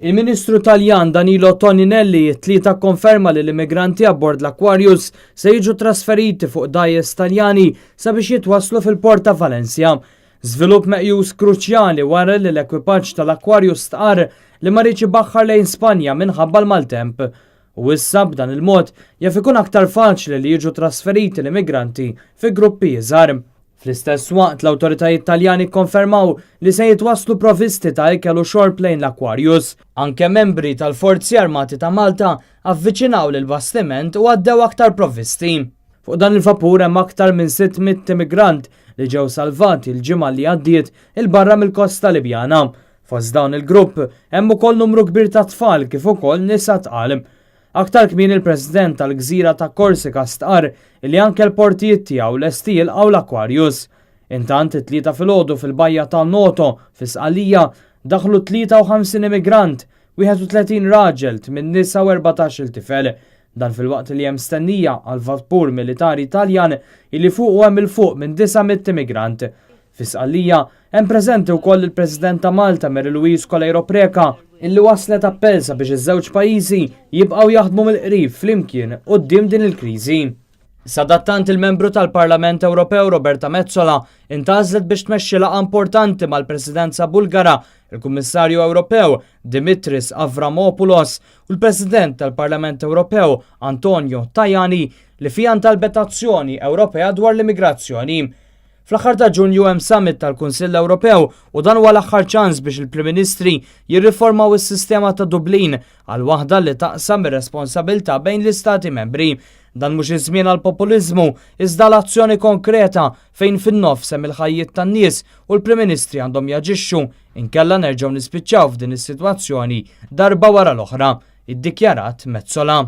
Il-Ministru Taljan Danilo Toninelli t-tlieta konferma li l-immigranti abbord l-Aquarius se jiġu trasferiti fuq dajjes Taljani sabiex jitwaslu fil-port ta' Valencia. Żvilupp meqjus kruċjali wara li l-ekwipaġġ tal-Aquarius tqar li ma rridx ibaħħar lejn Spanja minħabba l-maltemp. U issa b'dan il-mod jaf ikun aktar faċli li jiġu trasferiti l-immigranti fi gruppi iżgħar. Fl-istess waqt l-awtoritajiet Taljani konfermaw li se jitwasslu provvisti ta' ikel u xorb lejn l-Aquarius. Anke membri tal-Forzi Armati ta' Malta avviċinaw lil bastiment u għaddew aktar provvisti. Fuq dan il-vapur hemm aktar minn 600 immigrant li ġew salvati l-ġimgħa li għaddiet il-barra mill-kosta Libjana. Fost dawn il-grupp hemm ukoll numru kbir ta' tfal kif ukoll nisa tqal. Aktar kmin il-President tal-Gżira ta' Korsika stqar li anke l-portijiet tiegħu lesti jilqgħu l-Aquarius. Intant it-tlieta filgħodu fil-bajja ta' Noto fi Sqalija daħlu 53 immigrant, 31 raġel, 8 nisa u 14 tifel. Dan fil-waqt li hemm stennija għal vapur militari Taljan illi fuq hemm il-fuq minn 900 immigrant. Fi Sqalija hemm preżenti wkoll il-President ta' Malta Mary Louise Colejro Preca illi waslet appell sabiex iż-żewġ pajjiżi jibqgħu jaħdmu mill-qrib flimkien quddiem din il-kriżi. Sadattant il-membru tal-Parlament Ewropew Roberta Metsola intgħażlet biex tmexxi laqgħa importanti mal-Presidenza Bulgara, il-Kummissarju Ewropew Dimitris Avramopoulos u l-President tal-Parlament Ewropew Antonio Tajani li fiha ntalbet azzjoni Ewropea dwar l-immigrazzjoni. Fl-aħħar ta' Ġunju hemm summit tal-Kunsill Ewropew u dan huwa l-aħħar ċans biex il-Prim Ministri jirriformaw is-sistema ta' Dublin għal waħda li taqsam ir-responsabilità bejn l-Istati membri. Dan mhux iż-żmien għal populiżmu iżda l-azzjoni konkreta fejn fin-nofs hemm il-ħajjiet tan-nies u l-Prim Ministri għandhom jaġixxu inkella nerġgħu nispiċċaw f'din is-sitwazzjoni darba wara l-oħra, iddikjarat Metsola.